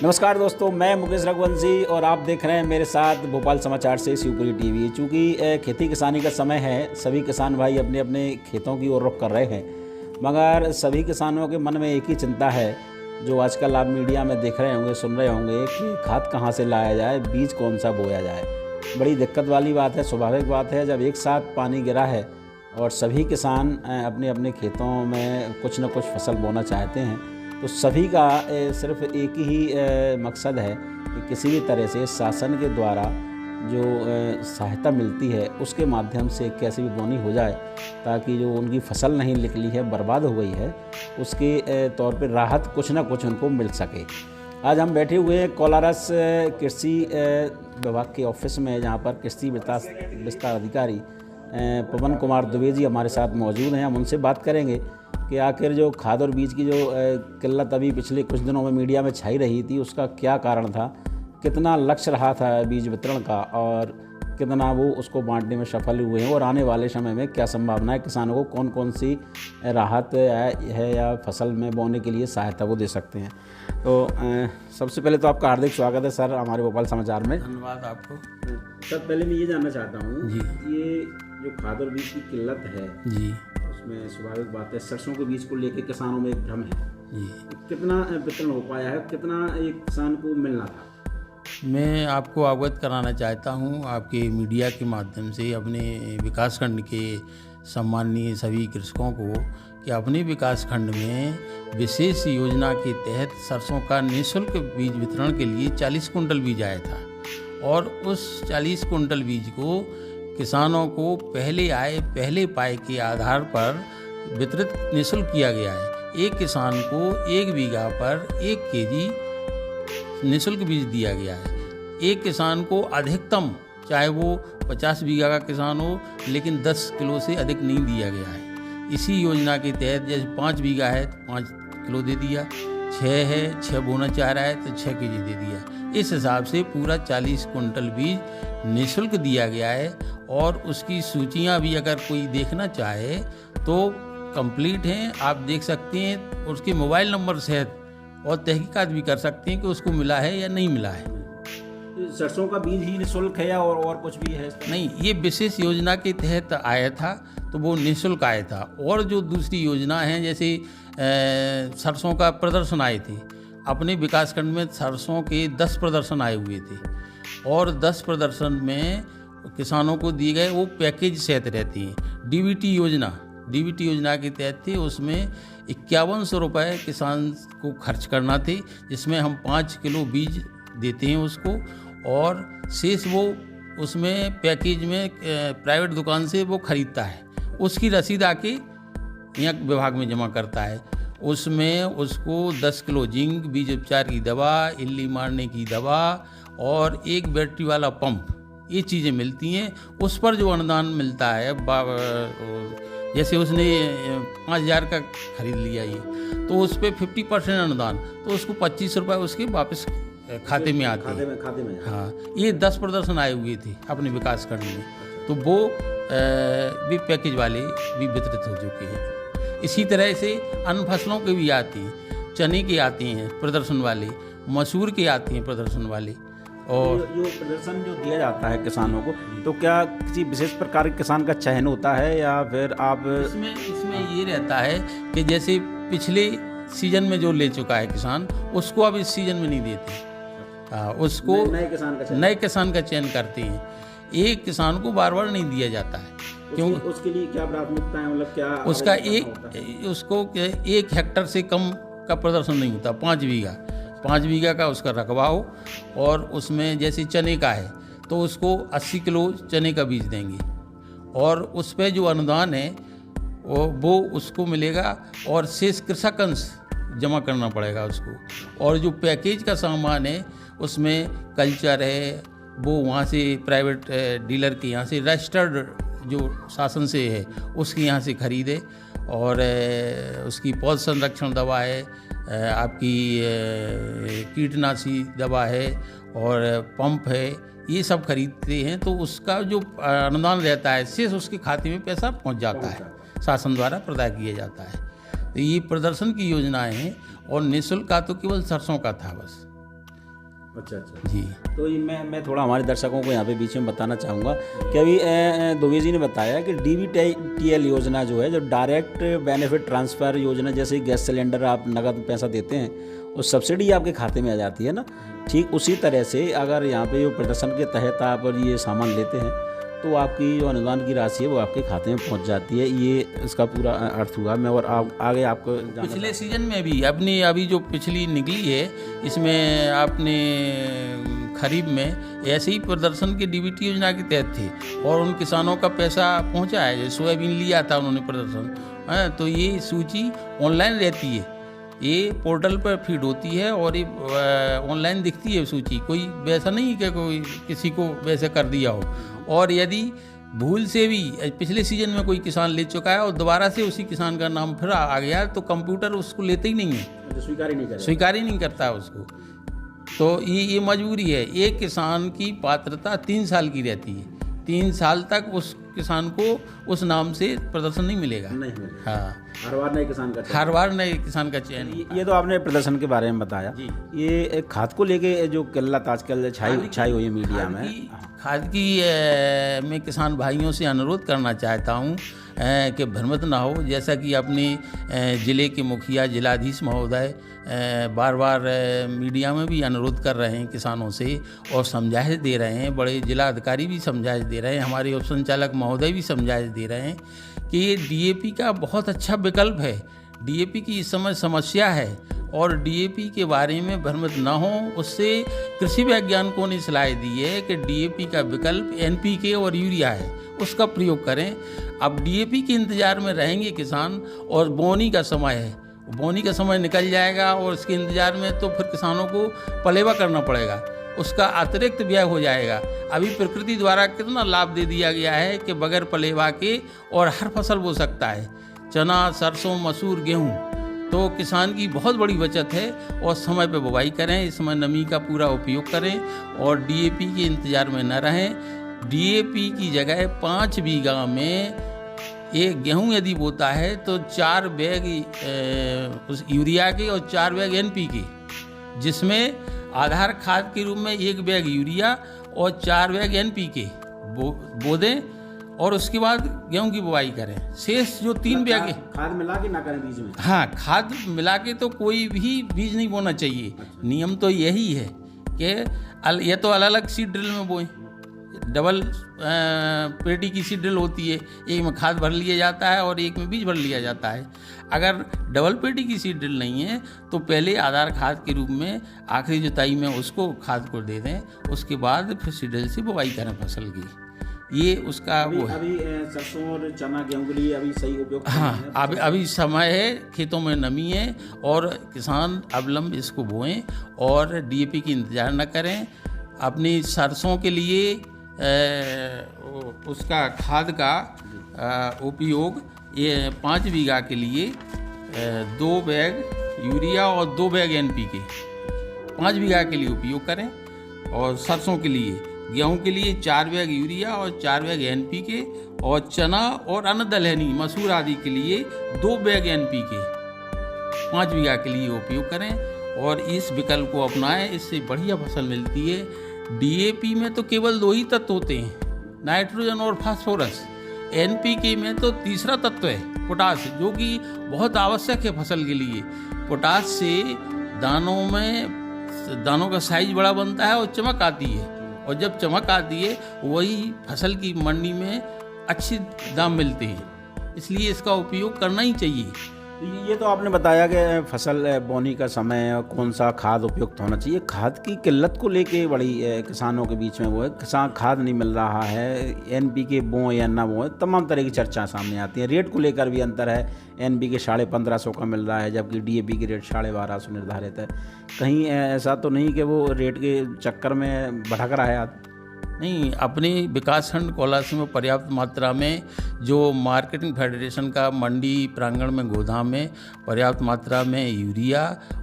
नमस्कार दोस्तों, मैं मुकेश रघुवंशी और आप देख रहे हैं मेरे साथ भोपाल समाचार से शिवपुरी टीवी। चूँकि खेती किसानी का समय है, सभी किसान भाई अपने अपने खेतों की ओर रुख कर रहे हैं, मगर सभी किसानों के मन में एक ही चिंता है जो आजकल आप मीडिया में देख रहे होंगे, सुन रहे होंगे कि खाद कहाँ से लाया जाए, बीज कौन सा बोया जाए। बड़ी दिक्कत वाली बात है, स्वाभाविक बात है। जब एक साथ पानी गिरा है और सभी किसान अपने अपने खेतों में कुछ न कुछ फसल बोना चाहते हैं, तो सभी का सिर्फ एक ही मकसद है कि किसी भी तरह से शासन के द्वारा जो सहायता मिलती है उसके माध्यम से कैसे भी बोनी हो जाए, ताकि जो उनकी फसल नहीं निकली है, बर्बाद हो गई है, उसके तौर पे राहत कुछ ना कुछ उनको मिल सके। आज हम बैठे हुए हैं कोलारस कृषि विभाग के ऑफिस में, जहाँ पर कृषि विस्तार अधिकारी पवन कुमार दुबे जी हमारे साथ मौजूद हैं। हम उनसे बात करेंगे कि आखिर जो खाद और बीज की जो किल्लत अभी पिछले कुछ दिनों में मीडिया में छाई रही थी, उसका क्या कारण था, कितना लक्ष्य रहा था बीज वितरण का और कितना वो उसको बांटने में सफल हुए हैं, और आने वाले समय में क्या संभावना है, किसानों को कौन कौन सी राहत है या फसल में बोने के लिए सहायता वो दे सकते हैं। तो सबसे पहले तो आपका हार्दिक स्वागत है सर हमारे भोपाल समाचार में। धन्यवाद आपको। सर, पहले मैं ये जानना चाहता हूँ जी, ये जो खाद और बीज की किल्लत है जी, उसमें स्वाभाविक बात है, सरसों के बीज को लेकर किसानों में एक भ्रम है। जी। कितना वितरण हो पाया है, कितना एक किसान को मिलना था? मैं आपको अवगत कराना चाहता हूँ आपके मीडिया के माध्यम से अपने विकासखंड के सम्माननीय सभी कृषकों को कि अपने विकासखंड में विशेष योजना के तहत सरसों का निःशुल्क बीज वितरण के लिए 40 कुंटल बीज आया था, और उस 40 कुंटल बीज को किसानों को पहले आए पहले पाए के आधार पर वितरित निःशुल्क किया गया है। एक किसान को 1 बीघा पर 1 केजी निःशुल्क बीज दिया गया है। एक किसान को अधिकतम, चाहे वो 50 बीघा का किसान हो, लेकिन 10 किलो से अधिक नहीं दिया गया है। इसी योजना के तहत जैसे 5 बीघा है तो 5 किलो दे दिया, 6 है 6 बोना चाह रहा है तो 6 केजी दे दिया। इस हिसाब से पूरा 40 कुंटल बीज निःशुल्क दिया गया है, और उसकी सूचियां भी अगर कोई देखना चाहे तो कंप्लीट हैं, आप देख सकते हैं। उसके मोबाइल नंबर सहित और तहकीकात भी कर सकते हैं कि उसको मिला है या नहीं मिला है। सरसों का बीज ही निःशुल्क है या और कुछ भी है? नहीं, ये विशेष योजना के तहत आया था तो वो निःशुल्क आया था। और जो दूसरी योजना है, जैसे सरसों का प्रदर्शन आए थे, अपने विकासखंड में सरसों के 10 प्रदर्शन आए हुए थे, और 10 प्रदर्शन में किसानों को दिए गए वो पैकेज सहित रहती हैं। डीबीटी योजना के तहत थे, उसमें 5100 रुपये किसान को खर्च करना थे, जिसमें हम 5 किलो बीज देते हैं उसको, और शेष वो उसमें पैकेज में प्राइवेट दुकान से वो खरीदता है, उसकी रसीद आके यहाँ विभाग में जमा करता है। उसमें उसको 10 किलो जिंक, बीज उपचार की दवा, इल्ली मारने की दवा और एक बैटरी वाला पंप, ये चीज़ें मिलती हैं। उस पर जो अनुदान मिलता है, जैसे उसने 5000 का खरीद लिया ये, तो उस पर 50% अनुदान, तो उसको 25 रुपये उसके वापस खाते में आते हैं। खाते में। हाँ, ये 10 प्रदर्शन आए हुए थे अपने विकासखंड में, तो वो भी पैकेज वाले भी वितरित हो चुके हैं। इसी तरह से अन्य फसलों के भी आते हैं, चने के आते हैं प्रदर्शन वाले, मसूर के आते हैं प्रदर्शन वाले। और जो प्रदर्शन जो दिया जाता है किसानों को, तो क्या किसी विशेष प्रकार के किसान का चयन होता है या फिर आप इसमें ये रहता है कि जैसे पिछले सीजन में जो ले चुका है किसान, उसको अब इस सीजन में नहीं देते। उसको नए किसान का चयन करते हैं। एक किसान को बार बार नहीं दिया जाता है, क्योंकि उसके लिए क्या प्राथमिकता है, मतलब क्या उसका उसको 1 हेक्टर से कम का प्रदर्शन नहीं होता। 5 बीघा का उसका रकबा हो, और उसमें जैसे चने का है तो उसको 80 किलो चने का बीज देंगे, और उस पर जो अनुदान है वो उसको मिलेगा, और शेष कृषक अंश जमा करना पड़ेगा उसको। और जो पैकेज का सामान है उसमें कल्चर है, वो वहाँ से प्राइवेट डीलर के यहाँ से रजिस्टर्ड जो शासन से है उसके यहाँ से खरीदे, और उसकी पौध संरक्षण दवा है, आपकी कीटनाशी दवा है, और पंप है, ये सब खरीदते हैं। तो उसका जो अनुदान रहता है शेष उसके खाते में पैसा पहुंच जाता है, शासन द्वारा प्रदान किया जाता है। तो ये प्रदर्शन की योजनाएं हैं, और निःशुल्क का तो केवल सरसों का था बस। अच्छा अच्छा जी। तो ये मैं थोड़ा हमारे दर्शकों को यहाँ पे बीच में बताना चाहूँगा कि अभी दुबे जी ने बताया कि DBTL योजना जो है, जो डायरेक्ट बेनिफिट ट्रांसफ़र योजना, जैसे गैस सिलेंडर आप नगद पैसा देते हैं और सब्सिडी आपके खाते में आ जाती है ना, ठीक उसी तरह से अगर यहाँ पे जो प्रदर्शन के तहत आप ये सामान लेते हैं तो आपकी जो अनुदान की राशि है वो आपके खाते में पहुँच जाती है। ये इसका पूरा अर्थ हुआ। मैं और आगे आपको पिछले सीजन में भी अपनी अभी जो पिछली निकली है, इसमें आपने खरीफ में ऐसे ही प्रदर्शन के DBT योजना के तहत थे और उन किसानों का पैसा पहुंचा है। जैसे सोयाबीन लिया था उन्होंने प्रदर्शन, तो ये सूची ऑनलाइन रहती है, ये पोर्टल पर फीड होती है और ये ऑनलाइन दिखती है सूची। कोई वैसा नहीं कि कोई किसी को वैसे कर दिया हो। और यदि भूल से भी पिछले सीजन में कोई किसान ले चुका है और दोबारा से उसी किसान का नाम फिर आ गया तो कंप्यूटर उसको लेते ही नहीं है, स्वीकार ही नहीं करता है उसको। तो ये मजबूरी है। एक किसान की पात्रता 3 साल की रहती है, 3 साल तक उस किसान को उस नाम से प्रदर्शन नहीं मिलेगा। हाँ, हर बार नए किसान का चयन। ये तो आपने प्रदर्शन के बारे में बताया। ये खाद को लेके जो किल्लत आजकल छाई हुई है मीडिया में, खाद की मैं किसान भाइयों से अनुरोध करना चाहता हूँ कि भ्रमित ना हो। जैसा कि अपने ज़िले के मुखिया जिलाधीश महोदय बार बार मीडिया में भी अनुरोध कर रहे हैं किसानों से और समझाइश दे रहे हैं, बड़े जिला अधिकारी भी समझाइश दे रहे हैं, हमारे उप संचालक महोदय भी समझाइश दे रहे हैं कि ये DAP का बहुत अच्छा विकल्प है। DAP की इस समय समस्या है और DAP के बारे में भ्रमित ना हो। उससे कृषि वैज्ञानिकों ने सलाह दी है कि DAP का विकल्प NPK और यूरिया है, उसका प्रयोग करें। अब DAP के इंतज़ार में रहेंगे किसान और बोनी का समय है, बोनी का समय निकल जाएगा और उसके इंतज़ार में तो फिर किसानों को पलेवा करना पड़ेगा, उसका अतिरिक्त व्यय हो जाएगा। अभी प्रकृति द्वारा कितना लाभ दे दिया गया है कि बगैर पलेवा के और हर फसल बो सकता है, चना, सरसों, मसूर, गेहूँ। तो किसान की बहुत बड़ी बचत है और समय पे बुवाई करें, इस समय नमी का पूरा उपयोग करें और DAP के इंतज़ार में न रहें। DAP की जगह 5 बीघा में एक गेहूं यदि बोता है तो 4 बैग उस यूरिया के और 4 बैग NPK, जिसमें आधार खाद के रूप में 1 बैग यूरिया और 4 बैग NPK बो दें और उसके बाद गेहूं की बुवाई करें। शेष जो 3 बैग खाद मिला के ना करें बीज में। हाँ, खाद मिला के तो कोई भी बीज नहीं बोना चाहिए। नियम तो यही है कि ये तो अलग अलग सीड ड्रिल में बोएं। डबल पेटी की सीड ड्रिल होती है, एक में खाद भर लिया जाता है और एक में बीज भर लिया जाता है। अगर डबल पेटी की सीड ड्रिल नहीं है तो पहले आधार खाद के रूप में आखिरी जुताई में उसको खाद को दे दें, उसके बाद फिर सीड ड्रिल से बुवाई करें फसल की। ये उसका वो है। अभी सरसों और चना गेहूं के लिए अभी सही उपयोग। हाँ, अभी समय है, खेतों में नमी है और किसान अविलंब इसको बोएं और DAP की इंतजार न करें। अपनी सरसों के लिए उसका खाद का उपयोग ये 5 बीघा के लिए 2 बैग यूरिया और 2 बैग NPK 5 बीघा के लिए उपयोग करें और सरसों के लिए, गेहूं के लिए 4 बैग यूरिया और 4 बैग NPK और चना और अन्य दलहनी मसूर आदि के लिए 2 बैग NPK 5 बीघा के लिए उपयोग करें और इस विकल्प को अपनाएं, इससे बढ़िया फसल मिलती है। DAP में तो केवल 2 ही तत्व होते हैं, नाइट्रोजन और फास्फोरस। NPK में तो तीसरा तत्व है पोटास, जो कि बहुत आवश्यक है फसल के लिए। पोटास से दानों का साइज बड़ा बनता है और चमक आती है, और जब चमक आती है वही फसल की मंडी में अच्छे दाम मिलते हैं, इसलिए इसका उपयोग करना ही चाहिए। ये तो आपने बताया कि फसल बोनी का समय और कौन सा खाद उपयुक्त होना चाहिए। खाद की किल्लत को लेके बड़ी किसानों के बीच में वो है, किसान खाद नहीं मिल रहा है, NPK बों या ना बों, तमाम तरह की चर्चा सामने आती है। रेट को लेकर भी अंतर है, NPK 1550 का मिल रहा है जबकि DAP की रेट 1250 निर्धारित है। कहीं ऐसा तो नहीं कि वो रेट के चक्कर में भटक रहा है? नहीं, अपने विकासखंड कोलासी में पर्याप्त मात्रा में जो मार्केटिंग फेडरेशन का मंडी प्रांगण में गोदाम में पर्याप्त मात्रा में यूरिया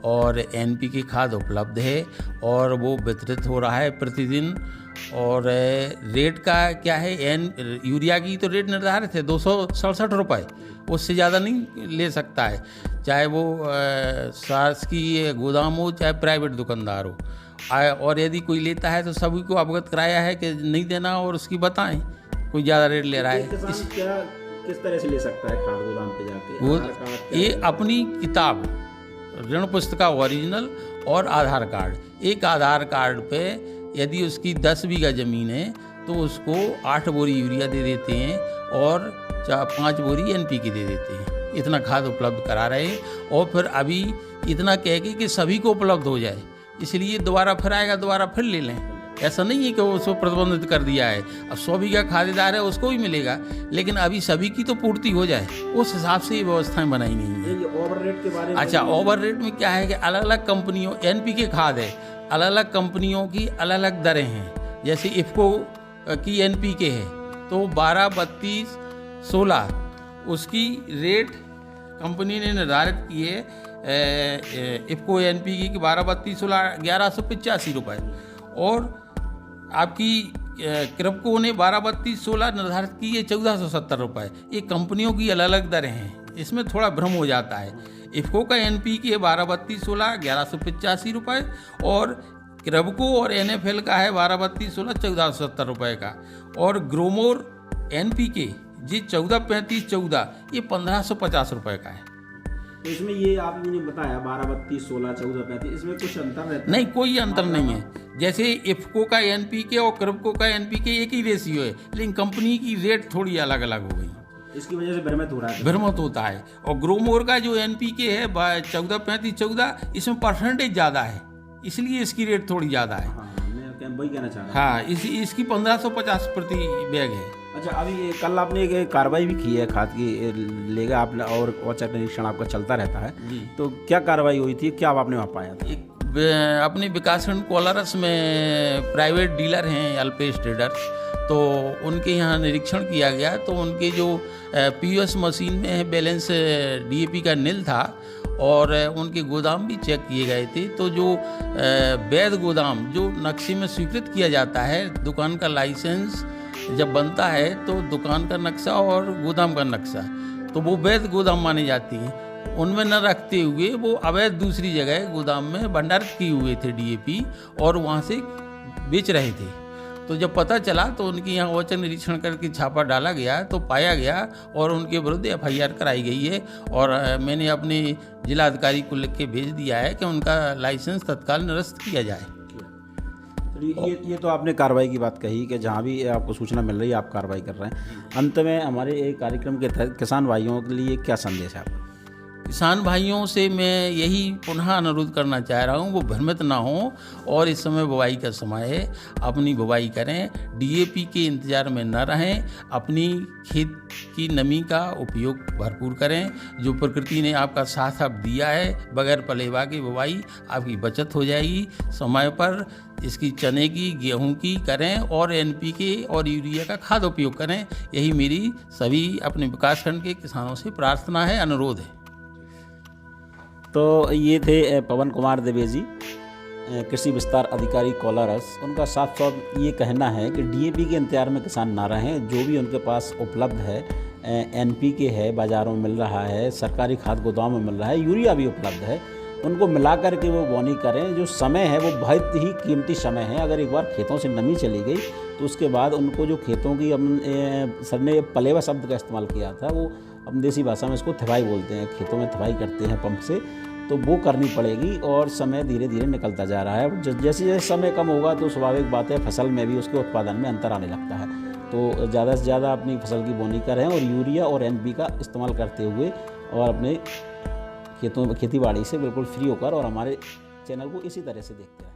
और NPK खाद उपलब्ध है और वो वितरित हो रहा है प्रतिदिन। और रेट का क्या है, यूरिया की तो रेट निर्धारित है 267 रुपये, उससे ज़्यादा नहीं ले सकता है। चाहे वो शासकीय गोदाम हो चाहे प्राइवेट दुकानदार हो। और यदि कोई लेता है तो सभी को अवगत कराया है कि नहीं देना और उसकी बताएं कोई ज़्यादा रेट ले रहा है। किसान क्या किस तरह से ले सकता है खाद गोदाम पे जाके? वो आधार कार्ड क्या ये है? अपनी किताब, ऋण पुस्तिका ओरिजिनल और आधार कार्ड, एक आधार कार्ड पे यदि उसकी 10 बीघा ज़मीन है तो उसको 8 बोरी यूरिया दे देते हैं और 5 बोरी NPK दे देते हैं। इतना खाद उपलब्ध करा रहे हैं और फिर अभी इतना कह के कि सभी को उपलब्ध हो जाए, इसलिए दोबारा फिर आएगा, दोबारा फिर ले लें। ऐसा नहीं है कि वो उसको प्रतिबंधित कर दिया है। अब 100 बीघा खादेदार है उसको भी मिलेगा, लेकिन अभी सभी की तो पूर्ति हो जाए, उस हिसाब से ये व्यवस्थाएं बनाई गई हैं। ये ओवर रेट के बारे में? अच्छा, ओवर रेट में क्या है कि अलग अलग कंपनियों, NPK खाद है, अलग अलग कंपनियों की अलग अलग दरें हैं। जैसे इफ़को की NPK है तो 12, 32, 16 उसकी रेट कंपनी ने निर्धारित की है। इफ़को NPK की 12, 32, 16 1185 रुपये, और आपकी क्रिप्को ने 12, 32, 16 निर्धारित की है 1470 रुपये। ये कंपनियों की अलग अलग दरें हैं, इसमें थोड़ा भ्रम हो जाता है। इफ़को का NPK 12, 32, 16 1185 रुपये और क्रिप्को और NFL का है 12, 32, 16 1470 रुपये का, और ग्रोमोर NPK जी 14, 35, 14 ये 1550 रुपये का है। तो इसमें ये आपने बताया 12, 32, 16, 14, 35, इसमें कुछ अंतर रहता है? नहीं, कोई अंतर नहीं है। जैसे इफ़को का NPK और क्रिप्को का NPK एक ही रेशियो है, लेकिन कंपनी की रेट थोड़ी अलग अलग हो गई, इसकी वजह से भ्रमित हो रहा है। भ्रमित होता है। और ग्रोमोर का जो NPK है 14, 35, 14 इसमें परसेंटेज ज़्यादा है, इसलिए इसकी रेट थोड़ी ज़्यादा है। हाँ, मैं वही कहना चाह रहा हूँ। हाँ, इसकी 1550 प्रति बैग है। अच्छा, अभी कल आपने एक कार्रवाई भी की है खाद की लेगा आपने, और औचक निरीक्षण आपका चलता रहता है, तो क्या कार्रवाई हुई थी, क्या आपने वहाँ पाया था? अपने विकासखंड कोलारस में प्राइवेट डीलर हैं अल्पेश ट्रेडर्स, तो उनके यहाँ निरीक्षण किया गया तो उनके जो POS मशीन में है बैलेंस DAP का नील था, और उनके गोदाम भी चेक किए गए थे। तो जो वैध गोदाम जो नक्शे में स्वीकृत किया जाता है, दुकान का लाइसेंस जब बनता है तो दुकान का नक्शा और गोदाम का नक्शा, तो वो वैध गोदाम मानी जाती हैं। उनमें न रखते हुए वो अवैध दूसरी जगह गोदाम में भंडारित किए हुए थे DAP, और वहाँ से बेच रहे थे। तो जब पता चला तो उनके यहाँ औचक निरीक्षण करके छापा डाला गया तो पाया गया, और उनके विरुद्ध FIR कराई गई है, और मैंने अपने जिलाधिकारी को लिख के भेज दिया है कि उनका लाइसेंस तत्काल निरस्त किया जाए। ये तो आपने कार्रवाई की बात कही कि जहाँ भी आपको सूचना मिल रही है आप कार्रवाई कर रहे हैं। अंत में हमारे एक कार्यक्रम के तहत किसान भाइयों के लिए क्या संदेश है आपका? किसान भाइयों से मैं यही पुनः अनुरोध करना चाह रहा हूँ, वो भ्रमित ना हो, और इस समय बुवाई का समय है, अपनी बुवाई करें, DAP के इंतज़ार में न रहें, अपनी खेत की नमी का उपयोग भरपूर करें। जो प्रकृति ने आपका साथ अब दिया है, बगैर पलेवा की बुवाई आपकी बचत हो जाएगी। समय पर इसकी चने की, गेहूं की करें, और NPK और यूरिया का खाद उपयोग करें। यही मेरी सभी अपने विकासखंड के किसानों से प्रार्थना है, अनुरोध है। तो ये थे पवन कुमार द्विवेदी, कृषि विस्तार अधिकारी कोलारस। उनका साफ साफ ये कहना है कि DAP के इंतजार में किसान ना रहें, जो भी उनके पास उपलब्ध है, NPK है बाज़ारों में मिल रहा है, सरकारी खाद गोदाम में मिल रहा है, यूरिया भी उपलब्ध है, उनको मिला कर के वो बोनी करें। जो समय है वो बहुत ही कीमती समय है। अगर एक बार खेतों से नमी चली गई तो उसके बाद उनको जो खेतों की, सर ने पलेवा शब्द का इस्तेमाल किया था, वो हम देसी भाषा में इसको थवाई बोलते हैं, खेतों में थवाई करते हैं पंप से, तो वो करनी पड़ेगी। और समय धीरे धीरे निकलता जा रहा है, जैसे जैसे समय कम होगा तो स्वाभाविक बात है फसल में भी, उसके उत्पादन में अंतर आने लगता है। तो ज़्यादा से ज़्यादा अपनी फसल की बोनी करें, और यूरिया और NPK का इस्तेमाल करते हुए, और अपने खेती बाड़ी से बिल्कुल फ्री होकर, और हमारे चैनल को इसी तरह से देखते हैं।